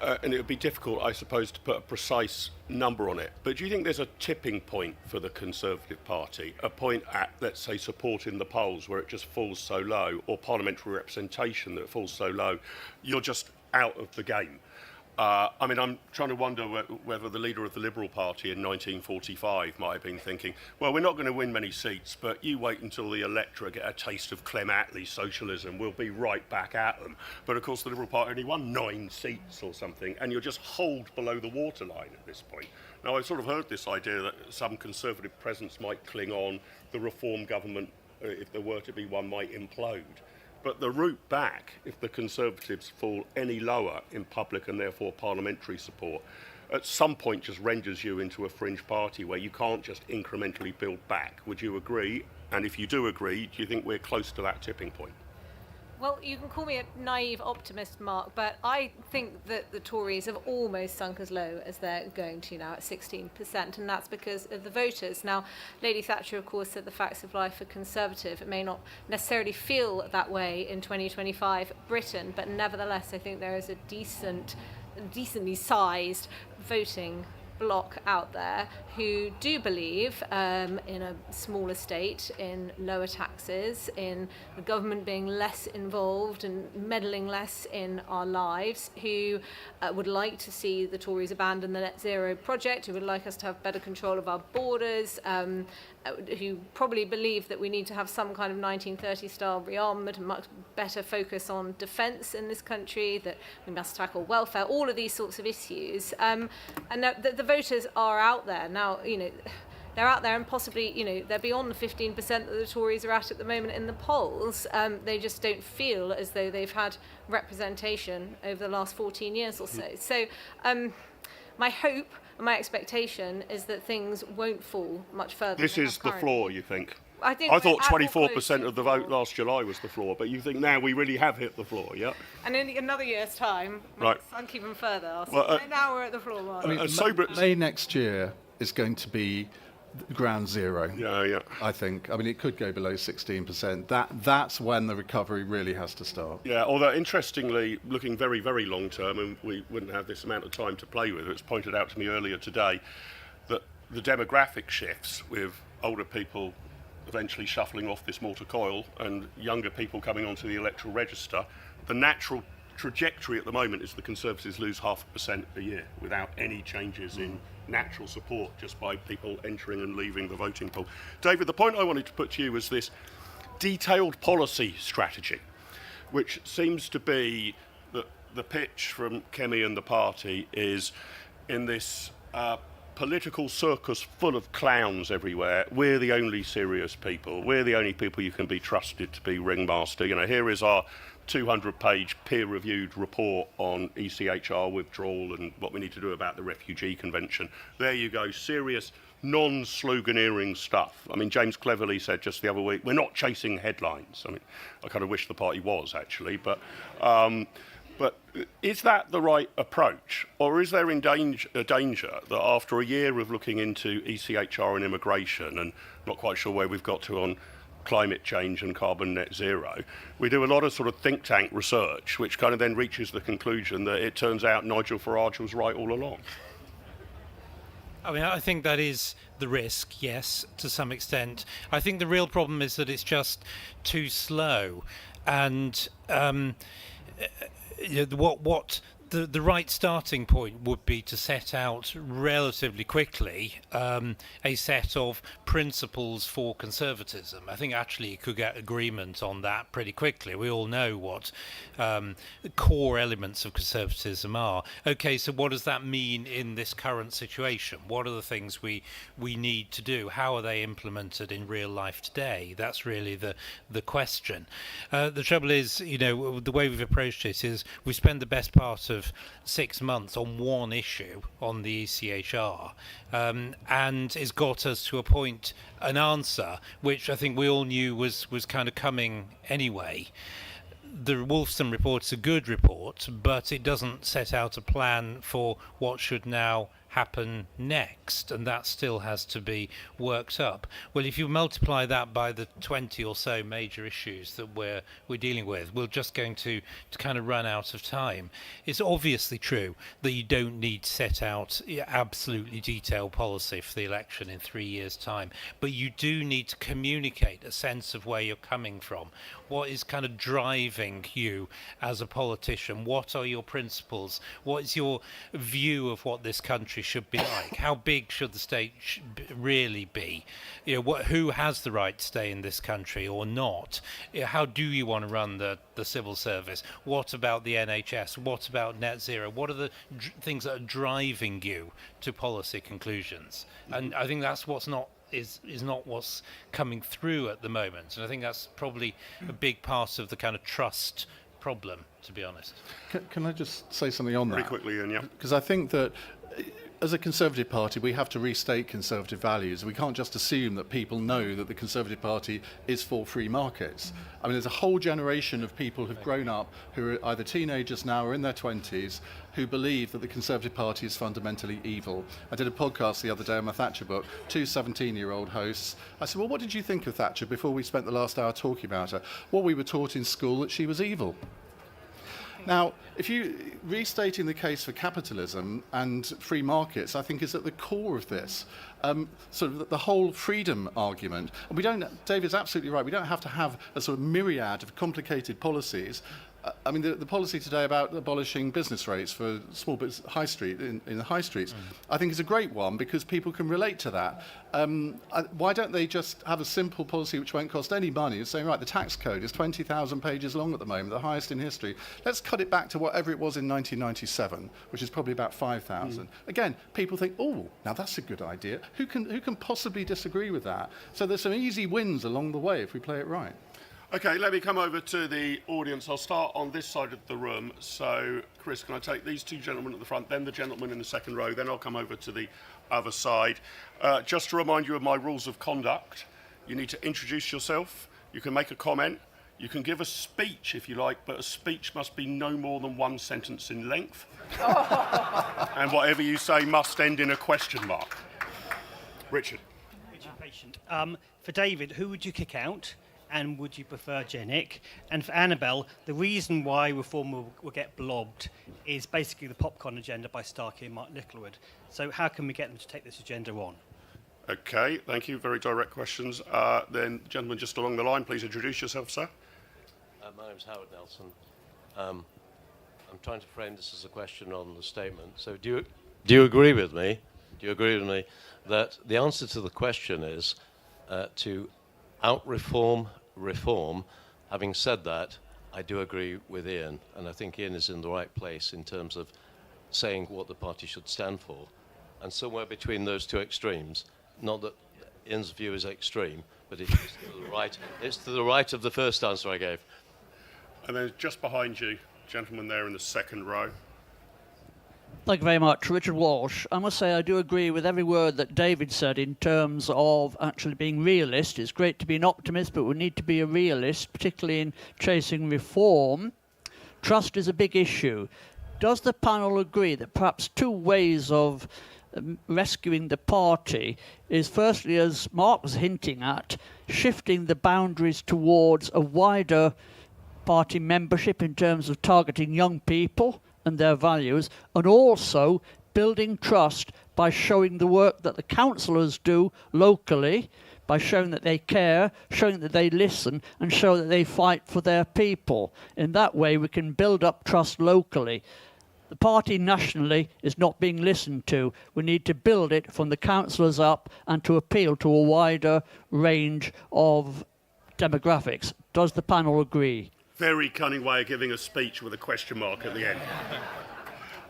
and it would be difficult, I suppose, to put a precise number on it, but do you think there's a tipping point for the Conservative Party, a point at, let's say, support in the polls where it just falls so low, or parliamentary representation that it falls so low, you're just out of the game? I mean, I'm trying to wonder whether the leader of the Liberal Party in 1945 might have been thinking, well, we're not going to win many seats, but you wait until the electorate get a taste of Clem Attlee's socialism, we'll be right back at them. But of course, the Liberal Party only won 9 seats or something, and you're just holed below the waterline at this point. Now, I've sort of heard this idea that some Conservative presence might cling on, the Reform government, if there were to be one, might implode. But the route back, if the Conservatives fall any lower in public and therefore parliamentary support, at some point just renders you into a fringe party where you can't just incrementally build back. Would you agree? And if you do agree, do you think we're close to that tipping point? Well, you can call me a naive optimist, Mark, but I think that the Tories have almost sunk as low as they're going to now at 16%, and that's because of the voters. Now, Lady Thatcher, of course, said the facts of life are conservative. It may not necessarily feel that way in 2025 Britain, but nevertheless, I think there is a decently sized voting bloc out there who do believe in a smaller state, in lower taxes, in the government being less involved and meddling less in our lives, who would like to see the Tories abandon the net zero project, who would like us to have better control of our borders, who probably believe that we need to have some kind of 1930 style rearmament, a much better focus on defence in this country, that we must tackle welfare, all of these sorts of issues. And the voters are out there. Now, they're out there and possibly, they're beyond the 15% that the Tories are at the moment in the polls. They just don't feel as though they've had representation over the last 14 years or so. So my hope and my expectation is that things won't fall much further. This is the floor, you think? I thought 24% of the vote last July was the floor, but you think now we really have hit the floor, yeah? And in another year's time, right, sunk even further. Well, now we're at the floor, Mark. I mean, May next year is going to be ground zero. Yeah. I think. I mean, it could go below 16%. That's when the recovery really has to start. Yeah, although interestingly, looking very, very long term, and we wouldn't have this amount of time to play with, it's pointed out to me earlier today that the demographic shifts with older people eventually shuffling off this mortar coil and younger people coming onto the electoral register, the natural trajectory at the moment is the Conservatives lose 0.5% a year without any changes in natural support, just by people entering and leaving the voting pool. David, the point I wanted to put to you was this detailed policy strategy, which seems to be that the pitch from Kemi and the party is in this political circus full of clowns everywhere. We're the only serious people. We're the only people you can be trusted to be ringmaster. Here is our 200-page peer-reviewed report on ECHR withdrawal and what we need to do about the Refugee Convention. There you go, serious, non-sloganeering stuff. I mean, James cleverly said just the other week, we're not chasing headlines. I mean, I kind of wish the party was, actually, but is that the right approach? Or is there a danger that after a year of looking into ECHR and immigration, and not quite sure where we've got to on climate change and carbon net zero, we do a lot of sort of think tank research, which kind of then reaches the conclusion that it turns out Nigel Farage was right all along? I mean, I think that is the risk, yes, to some extent. I think the real problem is that it's just too slow. And what the right starting point would be to set out relatively quickly a set of principles for conservatism. I think actually you could get agreement on that pretty quickly. We all know what the core elements of conservatism are. Okay, so what does that mean in this current situation? What are the things we need to do? How are they implemented in real life today? That's really the question. The trouble is, the way we've approached it is we spend the best part of 6 months on one issue on the ECHR, and it's got us to a point, an answer which I think we all knew was kind of coming anyway. The Wolfson report is a good report, but it doesn't set out a plan for what should now happen next, and that still has to be worked up. Well, if you multiply that by the 20 or so major issues that we're dealing with, we're just going to kind of run out of time. It's obviously true that you don't need to set out absolutely detailed policy for the election in 3 years' time, but you do need to communicate a sense of where you're coming from. What is kind of driving you as a politician? What are your principles? What is your view of what this country should be like? How big should the state really be? Who has the right to stay in this country or not? How do you want to run the civil service? What about the NHS? What about net zero? What are the things that are driving you to policy conclusions? And I think that's what's not what's coming through at the moment, and I think that's probably a big part of the kind of trust problem, to be honest. Can I just say something on that? Very quickly, Ian, yeah. Because I think that as a Conservative Party, we have to restate Conservative values. We can't just assume that people know that the Conservative Party is for free markets. I mean, there's a whole generation of people who've grown up, who are either teenagers now or in their 20s, who believe that the Conservative Party is fundamentally evil. I did a podcast the other day on my Thatcher book, 2 17-year-old hosts. I said, well, what did you think of Thatcher before we spent the last hour talking about her? Well, we were taught in school that she was evil. Now, if you restating the case for capitalism and free markets, I think is at the core of this. Sort of the whole freedom argument. And we don't, David's absolutely right, we don't have to have a sort of myriad of complicated policies. I mean, the policy today about abolishing business rates for small business, high street, in the high streets, I think is a great one because people can relate to that. Why don't they just have a simple policy which won't cost any money, and saying, right, the tax code is 20,000 pages long at the moment, the highest in history. Let's cut it back to whatever it was in 1997, which is probably about 5,000. Again, people think, oh, now that's a good idea. Who can possibly disagree with that? So there's some easy wins along the way if we play it right. Okay, let me come over to the audience. I'll start on this side of the room. So, Chris, can I take these two gentlemen at the front, then the gentleman in the second row, then I'll come over to the other side. Just to remind you of my rules of conduct, you need to introduce yourself, you can make a comment, you can give a speech if you like, but a speech must be no more than 1 sentence in length. And whatever you say must end in a question mark. Richard. Patient. For David, who would you kick out? And would you prefer Genic? And for Annabelle, the reason why reform will get blobbed is basically the popcorn agenda by Starkey and Mark Littlewood. So how can we get them to take this agenda on? Okay, thank you. Very direct questions. Then, gentleman just along the line, please introduce yourself, sir. My name's Howard Nelson. I'm trying to frame this as a question on the statement. So do you agree with me? Do you agree with me that the answer to the question is to out-reform reform? Having said that, I do agree with Ian, and I think Ian is in the right place in terms of saying what the party should stand for. And somewhere between those two extremes, not that Ian's view is extreme, but it is to the right. It's to the right of the first answer I gave. And then just behind you, gentleman there in the second row. Thank you very much. Richard Walsh. I must say I do agree with every word that David said in terms of actually being realist. It's great to be an optimist, but we need to be a realist, particularly in chasing reform. Trust is a big issue. Does the panel agree that perhaps 2 ways of rescuing the party is, firstly, as Mark was hinting at, shifting the boundaries towards a wider party membership in terms of targeting young people and their values, and also building trust by showing the work that the councillors do locally, by showing that they care, showing that they listen, and show that they fight for their people. In that way, we can build up trust locally. The party nationally is not being listened to. We need to build it from the councillors up and to appeal to a wider range of demographics. Does the panel agree? Very cunning way of giving a speech with a question mark at the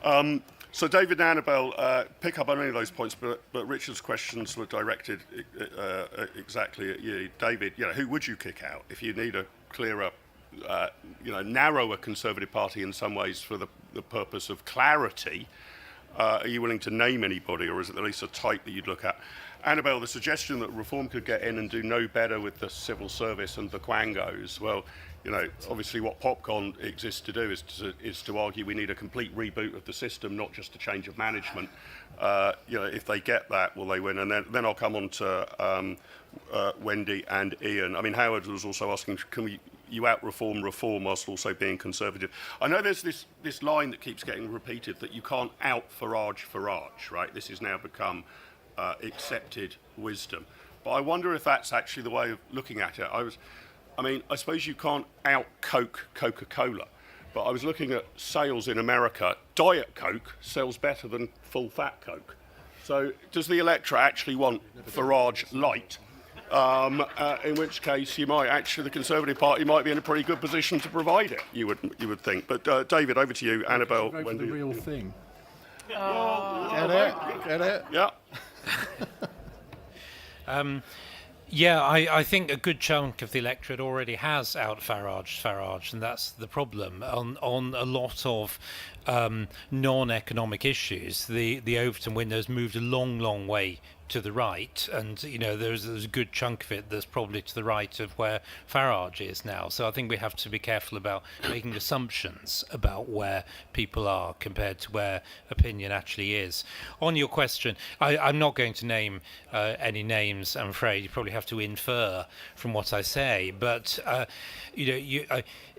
end. So David and Annabelle pick up on any of those points, but Richard's questions were directed exactly at you. David, who would you kick out if you need a clearer, narrower Conservative Party in some ways for the purpose of clarity? Are you willing to name anybody, or is it at least a type that you'd look at? Annabelle, the suggestion that Reform could get in and do no better with the civil service and the quangos, well, obviously what Popcon exists to do is to argue we need a complete reboot of the system, not just a change of management. If they get that, will they win? And then I'll come on to Wendy and Ian. I mean, Howard was also asking, can you out-reform reform whilst also being conservative? I know there's this line that keeps getting repeated that you can't out-Farage, right? This has now become accepted wisdom. But I wonder if that's actually the way of looking at it. I suppose you can't out-Coke Coca-Cola, but I was looking at sales in America. Diet Coke sells better than full-fat Coke. So does the electorate actually want Farage light? In which case, the Conservative Party might be in a pretty good position to provide it, you would think. But David, over to you. Annabelle, Vote for Wendy. the real thing. Get it? Yeah. I think a good chunk of the electorate already has out Farage, and that's the problem. On a lot of non-economic issues, the Overton window's moved a long way to the right, and there's a good chunk of it that's probably to the right of where Farage is now. So I think we have to be careful about making assumptions about where people are compared to where opinion actually is. On your question, I'm not going to name any names, I'm afraid. You probably have to infer from what I say, but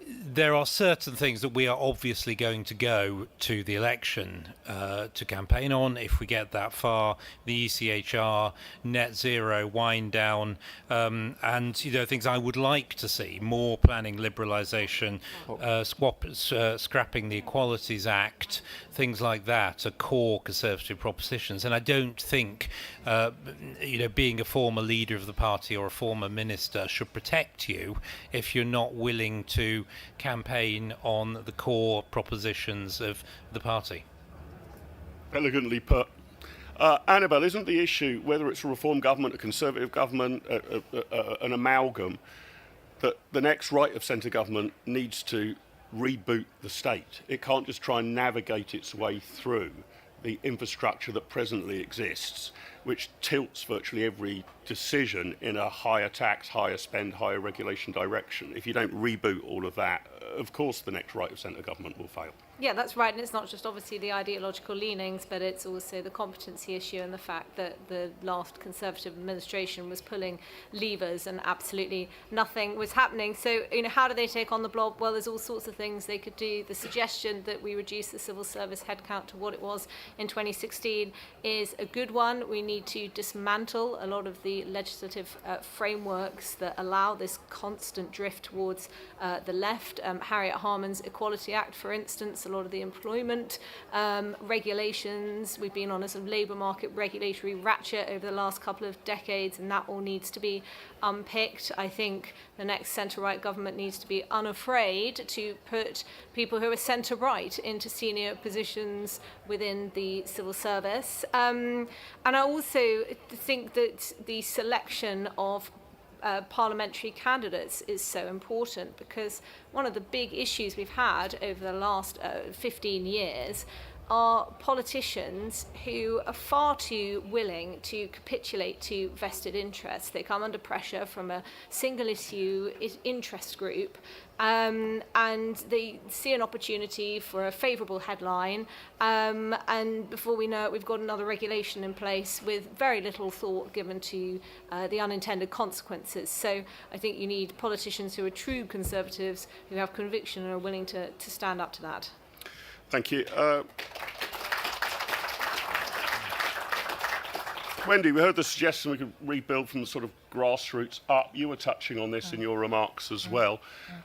there are certain things that we are obviously going to go to the election to campaign on if we get that far. The ECHR, net zero, wind down, and things I would like to see: more planning liberalisation, scrapping the Equalities Act, things like that are core Conservative propositions. And I don't think being a former leader of the party or a former minister should protect you if you're not willing to campaign on the core propositions of the party. Elegantly put. Annabelle, isn't the issue, whether it's a Reform government, a Conservative government, an amalgam, that the next right of centre government needs to reboot the state? It can't just try and navigate its way through the infrastructure that presently exists, which tilts virtually every decision in a higher tax, higher spend, higher regulation direction. If you don't reboot all of that, of course the next right of centre government will fail. Yeah, that's right, and it's not just obviously the ideological leanings, but it's also the competency issue and the fact that the last Conservative administration was pulling levers and absolutely nothing was happening. So, how do they take on the blob? Well, there's all sorts of things they could do. The suggestion that we reduce the civil service headcount to what it was in 2016 is a good one. We need to dismantle a lot of the legislative frameworks that allow this constant drift towards the left. Harriet Harman's Equality Act, for instance, a lot of the employment regulations. We've been on a sort of labour market regulatory ratchet over the last couple of decades, and that all needs to be unpicked. I think the next centre-right government needs to be unafraid to put people who are centre-right into senior positions within the civil service. And I also think that the selection of parliamentary candidates is so important, because one of the big issues we've had over the last 15 years are politicians who are far too willing to capitulate to vested interests. They come under pressure from a single issue interest group, and they see an opportunity for a favourable headline, and before we know it, we've got another regulation in place with very little thought given to the unintended consequences. So I think you need politicians who are true Conservatives, who have conviction and are willing to stand up to that. Thank you. Wendy, we heard the suggestion we could rebuild from the sort of grassroots up. You were touching on this in your remarks as well.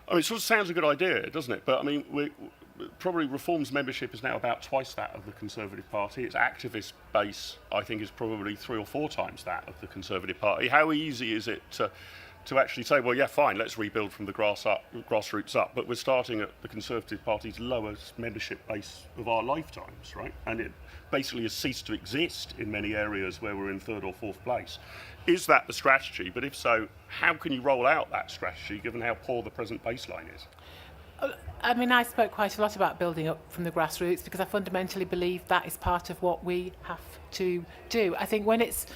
I mean, it sort of sounds a good idea, doesn't it? But I mean, probably Reform's membership is now about twice that of the Conservative Party. Its activist base, I think, is probably 3 or 4 times that of the Conservative Party. How easy is it to actually say, well, yeah, fine, let's rebuild from the grassroots up, but we're starting at the Conservative Party's lowest membership base of our lifetimes, right? And it basically has ceased to exist in many areas where we're in 3rd or 4th place. Is that the strategy? But if so, how can you roll out that strategy given how poor the present baseline is? I mean, I spoke quite a lot about building up from the grassroots because I fundamentally believe that is part of what we have to do. I think when it's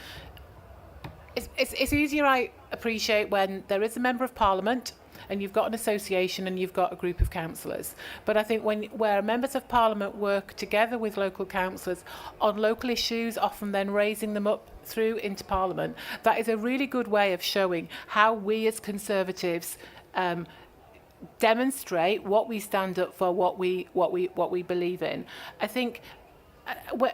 easier, I appreciate, when there is a member of parliament and you've got an association and you've got a group of councillors. But I think where members of parliament work together with local councillors on local issues, often then raising them up through into parliament, that is a really good way of showing how we as Conservatives demonstrate what we stand up for, what we believe in. I think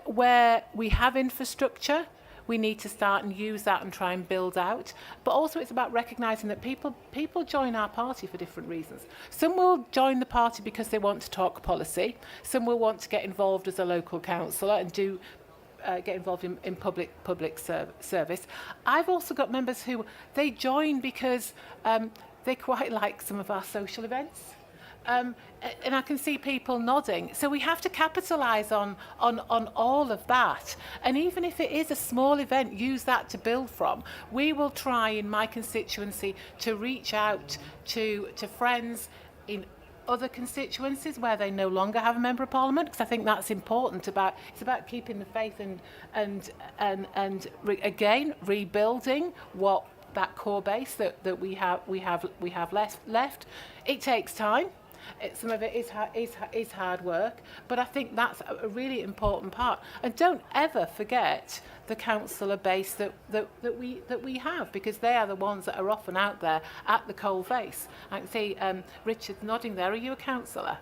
where we have infrastructure, we need to start and use that and try and build out. But also it's about recognising that people join our party for different reasons. Some will join the party because they want to talk policy. Some will want to get involved as a local councillor and get involved in public service. I've also got members who they join because they quite like some of our social events. And I can see people nodding. So we have to capitalise on all of that. And even if it is a small event, use that to build from. We will try in my constituency to reach out to friends in other constituencies where they no longer have a member of parliament, because I think that's important. It's about keeping the faith and again rebuilding what that core base that we have left. It takes time. Some of it is hard work, but I think that's a really important part. And don't ever forget the councillor base that we have, because they are the ones that are often out there at the coal face. I can see Richard nodding there. Are you a councillor?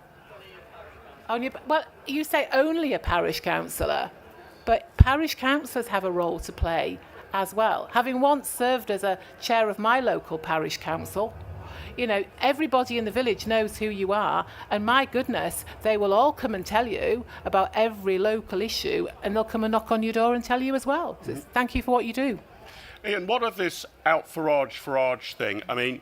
Well, you say only a parish councillor, but parish councillors have a role to play as well. Having once served as a chair of my local parish council, you know, everybody in the village knows who you are, and my goodness, they will all come and tell you about every local issue, and they'll come and knock on your door and tell you as well. So thank you for what you do. Ian, what of this out Farage thing? I mean,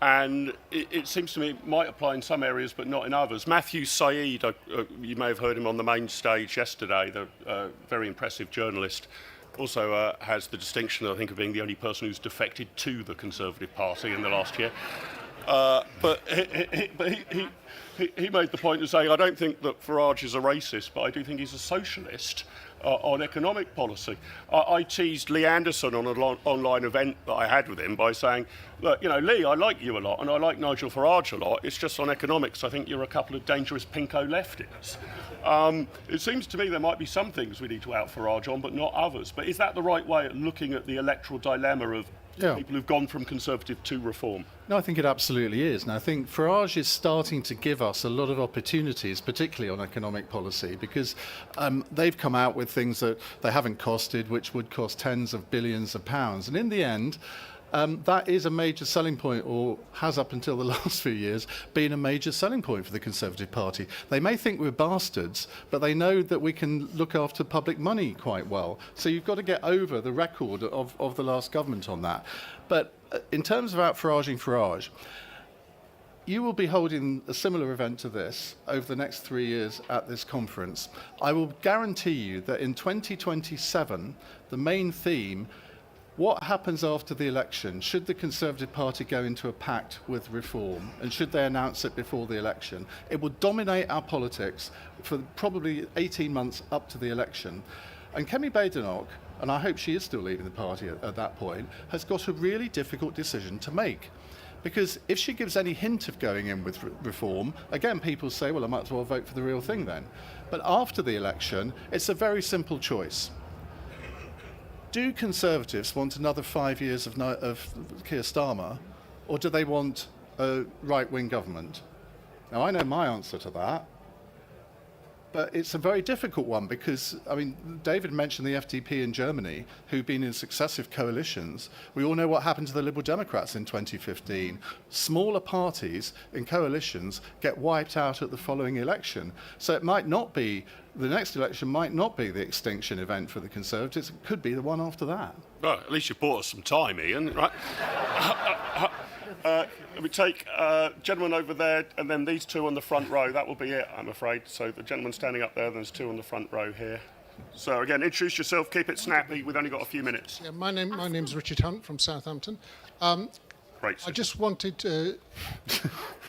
and it seems to me it might apply in some areas but not in others. Matthew Saeed, you may have heard him on the main stage yesterday, the very impressive journalist, also has the distinction, I think, of being the only person who's defected to the Conservative Party in the last year. But he made the point of saying, I don't think that Farage is a racist, but I do think he's a socialist on economic policy. I teased Lee Anderson on an online event that I had with him by saying, look, you know, Lee, I like you a lot, and I like Nigel Farage a lot. It's just on economics, I think you're a couple of dangerous pinko leftists. It seems to me there might be some things we need to out Farage on, but not others. But is that the right way of looking at the electoral dilemma of people who've gone from Conservative to Reform? No, I think it absolutely is. And I think Farage is starting to give us a lot of opportunities, particularly on economic policy, because they've come out with things that they haven't costed, which would cost tens of billions of pounds. And in the end, that is a major selling point, or has up until the last few years been a major selling point for the Conservative Party. They may think we're bastards, but they know that we can look after public money quite well. So you've got to get over the record of the last government on that. But in terms of out Farage, you will be holding a similar event to this over the next 3 years at this conference. I will guarantee you that in 2027, the main theme, what happens after the election? Should the Conservative Party go into a pact with Reform, and should they announce it before the election? It will dominate our politics for probably 18 months up to the election. And Kemi Badenoch, and I hope she is still leading the party at that point, has got a really difficult decision to make. Because if she gives any hint of going in with Reform, again, people say, well, I might as well vote for the real thing then. But after the election, it's a very simple choice. Do Conservatives want another 5 years of Keir Starmer, or do they want a right-wing government? Now, I know my answer to that, But it's a very difficult one because, I mean, David mentioned the FDP in Germany, who've been in successive coalitions. We all know what happened to the Liberal Democrats in 2015. Smaller parties in coalitions get wiped out at the following election. So it might not be, the next election might not be the extinction event for the Conservatives. It could be the one after that. Well, at least you bought us some time, Ian, right? We take gentleman over there, and then these two on the front row. That will be it, I'm afraid. So the gentleman standing up there, there's two on the front row here. So again, introduce yourself, keep it snappy. We've only got a few minutes. Yeah, my name's Richard Hunt from Southampton. Great. I just wanted to...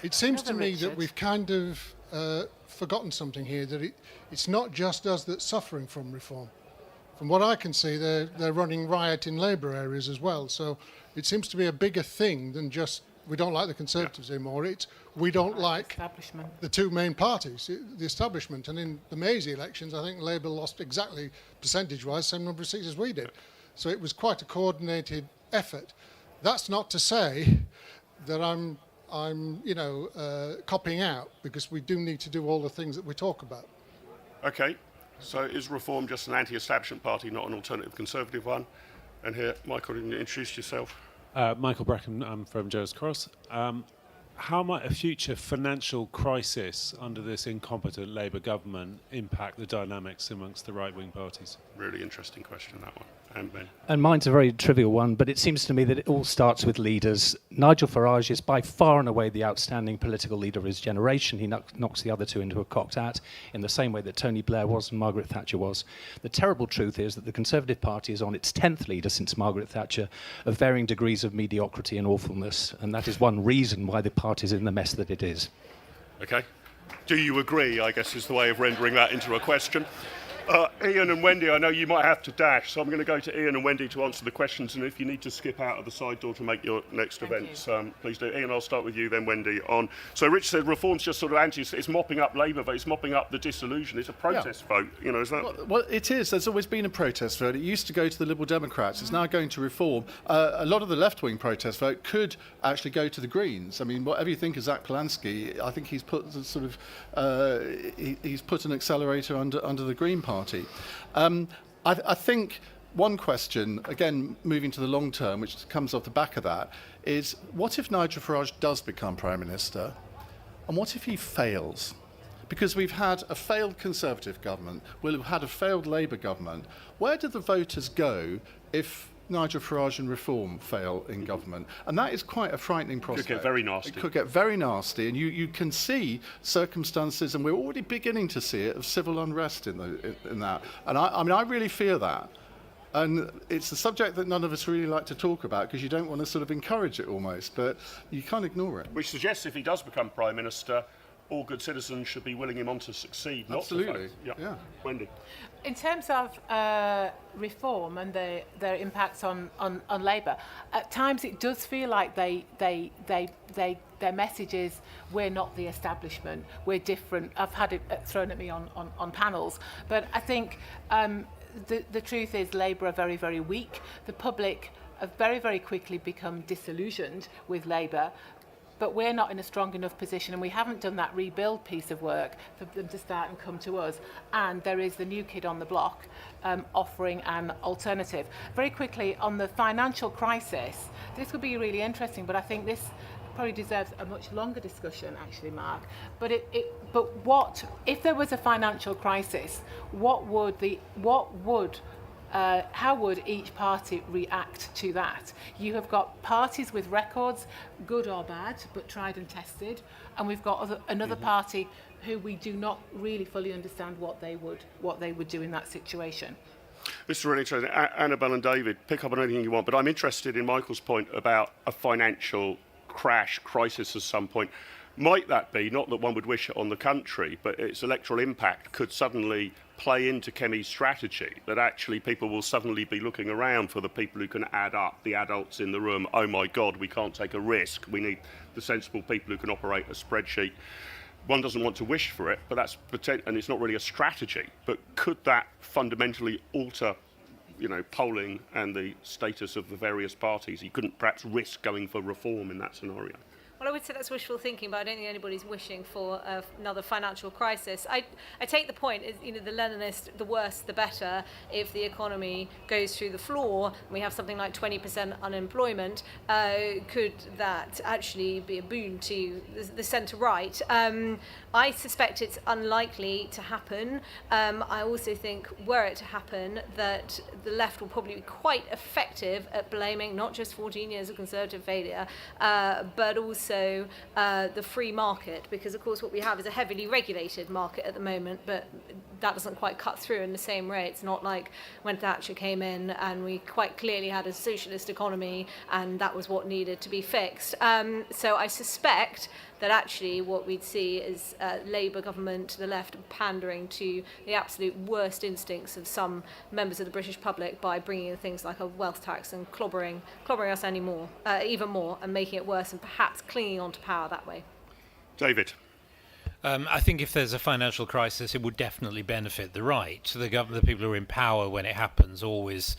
It seems to me that we've kind of forgotten something here, that it's not just us that's suffering from reform. From what I can see, they're running riot in Labour areas as well. So it seems to be a bigger thing than just we don't like the Conservatives anymore. It's we don't like the two main parties, the establishment. And in the Maisie elections, I think Labour lost exactly percentage-wise same number of seats as we did. So it was quite a coordinated effort. That's not to say that I'm copying out, because we do need to do all the things that we talk about. Okay. So is Reform just an anti-establishment party, not an alternative Conservative one? And here, Michael, introduce yourself. Michael Breckham, I'm from Joe's Cross. How might a future financial crisis under this incompetent Labour government impact the dynamics amongst the right-wing parties? Really interesting question, that one. And Ben. And mine's a very trivial one, but it seems to me that it all starts with leaders. Nigel Farage is by far and away the outstanding political leader of his generation. He knocks the other two into a cocked hat in the same way that Tony Blair was and Margaret Thatcher was. The terrible truth is that the Conservative Party is on its 10th leader since Margaret Thatcher, of varying degrees of mediocrity and awfulness, and that is one reason why the party is in the mess that it is. Okay. Do you agree, I guess, is the way of rendering that into a question. Ian and Wendy, I know you might have to dash, so I'm going to go to Ian and Wendy to answer the questions, and if you need to skip out of the side door to make your next events, please do. Ian, I'll start with you, then Wendy on. So Rich said Reform's just sort of it's mopping up Labour vote, it's mopping up the dissolution, it's a protest vote, is that... Well, it is. There's always been a protest vote. It used to go to the Liberal Democrats. It's now going to Reform. A lot of the left-wing protest vote could actually go to the Greens. I mean, whatever you think of Zach Polanski, I think he's put he's put an accelerator under the Green Party. I think one question, again, moving to the long term, which comes off the back of that, is what if Nigel Farage does become Prime Minister? And what if he fails? Because we've had a failed Conservative government, we'll have had a failed Labour government. Where do the voters go if Nigel Farage and Reform fail in government? And that is quite a frightening prospect. It could get very nasty. It could get very nasty, and you can see circumstances, and we're already beginning to see it, of civil unrest in that. And I really fear that. And it's a subject that none of us really like to talk about, because you don't want to sort of encourage it almost, but you can't ignore it. Which suggests if he does become Prime Minister, all good citizens should be willing him on to succeed, not Absolutely. to fail. Yeah. Wendy. In terms of reform and their impacts on Labour, at times it does feel like their message is, we're not the establishment, we're different. I've had it thrown at me on panels, but I think the truth is Labour are very, very weak. The public have very, very quickly become disillusioned with Labour. But we're not in a strong enough position, and we haven't done that rebuild piece of work for them to start and come to us. And there is the new kid on the block offering an alternative. Very quickly, on the financial crisis, this would be really interesting, but I think this probably deserves a much longer discussion, actually, Mark. But what if there was a financial crisis? How would each party react to that? You have got parties with records, good or bad, but tried and tested, and we've got another party who we do not really fully understand what they would do in that situation. This is really interesting. Annabelle and David, pick up on anything you want, but I'm interested in Michael's point about a financial crisis at some point. Might that be, not that one would wish it on the country, but its electoral impact could suddenly play into Kemi's strategy, that actually people will suddenly be looking around for the people who can add up, the adults in the room. Oh my God, we can't take a risk. We need the sensible people who can operate a spreadsheet. One doesn't want to wish for it, but that's and it's not really a strategy. But could that fundamentally alter, polling and the status of the various parties? You couldn't perhaps risk going for reform in that scenario. Well, I would say that's wishful thinking, but I don't think anybody's wishing for another financial crisis. I take the point, the Leninist, the worse the better. If the economy goes through the floor, and we have something like 20% unemployment, could that actually be a boon to the centre-right? I suspect it's unlikely to happen. I also think, were it to happen, that the left will probably be quite effective at blaming not just 14 years of Conservative failure, but also the free market, because of course what we have is a heavily regulated market at the moment, but that doesn't quite cut through in the same way. It's not like when Thatcher came in and we quite clearly had a socialist economy and that was what needed to be fixed. So I suspect that actually what we'd see is Labour government, the left, pandering to the absolute worst instincts of some members of the British public by bringing in things like a wealth tax and clobbering us even more, and making it worse, and perhaps clinging on to power that way. David. I think if there's a financial crisis, it would definitely benefit the right. The people who are in power when it happens always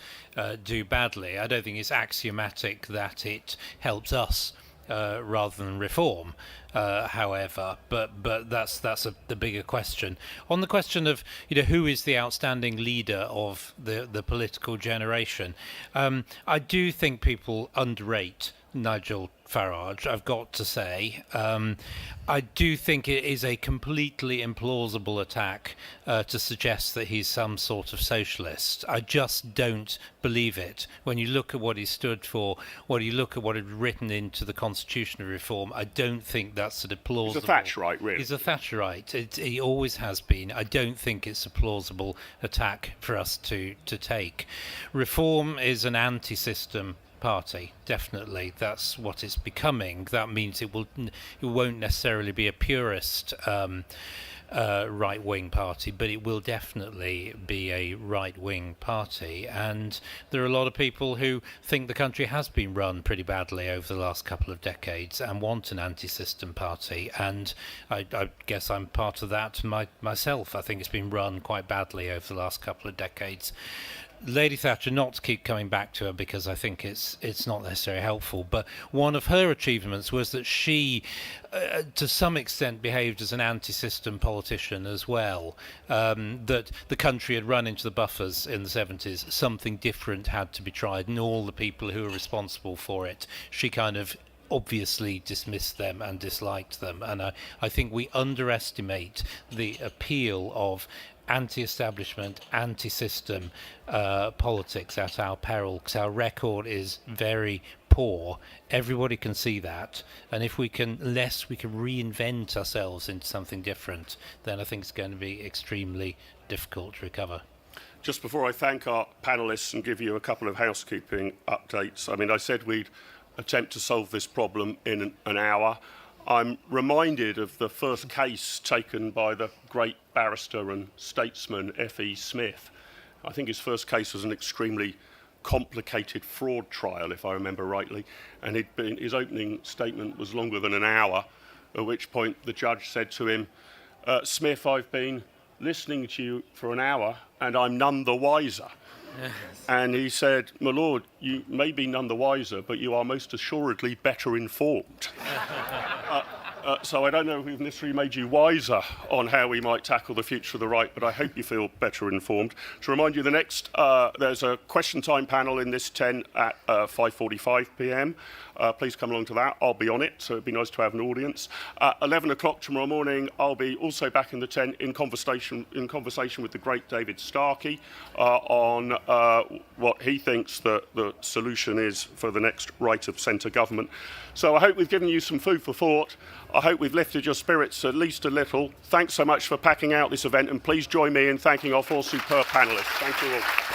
do badly. I don't think it's axiomatic that it helps us rather than reform, however, but that's the bigger question. On the question of who is the outstanding leader of the political generation, I do think people underrate Nigel Farage, I've got to say. I do think it is a completely implausible attack to suggest that he's some sort of socialist. I just don't believe it. When you look at what he stood for, when you look at what he'd written into the constitutional reform, I don't think that's sort of plausible. He's a Thatcherite, really. He's a Thatcherite. He always has been. I don't think it's a plausible attack for us to take. Reform is an anti-system party, definitely. That's what it's becoming. That means it won't necessarily be a purist right-wing party, but it will definitely be a right-wing party. And there are a lot of people who think the country has been run pretty badly over the last couple of decades and want an anti-system party. And I guess I'm part of that myself. I think it's been run quite badly over the last couple of decades. Lady Thatcher, not to keep coming back to her because I think it's not necessarily helpful, but one of her achievements was that she, to some extent, behaved as an anti-system politician as well. That the country had run into the buffers in the 70s, something different had to be tried, and all the people who were responsible for it, she kind of obviously dismissed them and disliked them. And I think we underestimate the appeal of anti-establishment, anti-system politics at our peril, because our record is very poor. Everybody can see that, and if we can reinvent ourselves into something different, then I think it's going to be extremely difficult to recover. Just before I thank our panellists and give you a couple of housekeeping updates, I mean, I said we'd attempt to solve this problem in an hour. I'm reminded of the first case taken by the great barrister and statesman F.E. Smith. I think his first case was an extremely complicated fraud trial, if I remember rightly, and his opening statement was longer than an hour, at which point the judge said to him, Smith, I've been listening to you for an hour and I'm none the wiser. Yes. And he said, my lord, you may be none the wiser, but you are most assuredly better informed. So I don't know if we've necessarily made you wiser on how we might tackle the future of the right, but I hope you feel better informed. To remind you, the next, there's a question time panel in this 10 at 5:45 p.m. Please come along to that. I'll be on it, so it'd be nice to have an audience. 11 o'clock tomorrow morning, I'll be also back in the tent in conversation with the great David Starkey on what he thinks the solution is for the next right of centre government. So I hope we've given you some food for thought. I hope we've lifted your spirits at least a little. Thanks so much for packing out this event, and please join me in thanking our 4 superb panellists. Thank you all.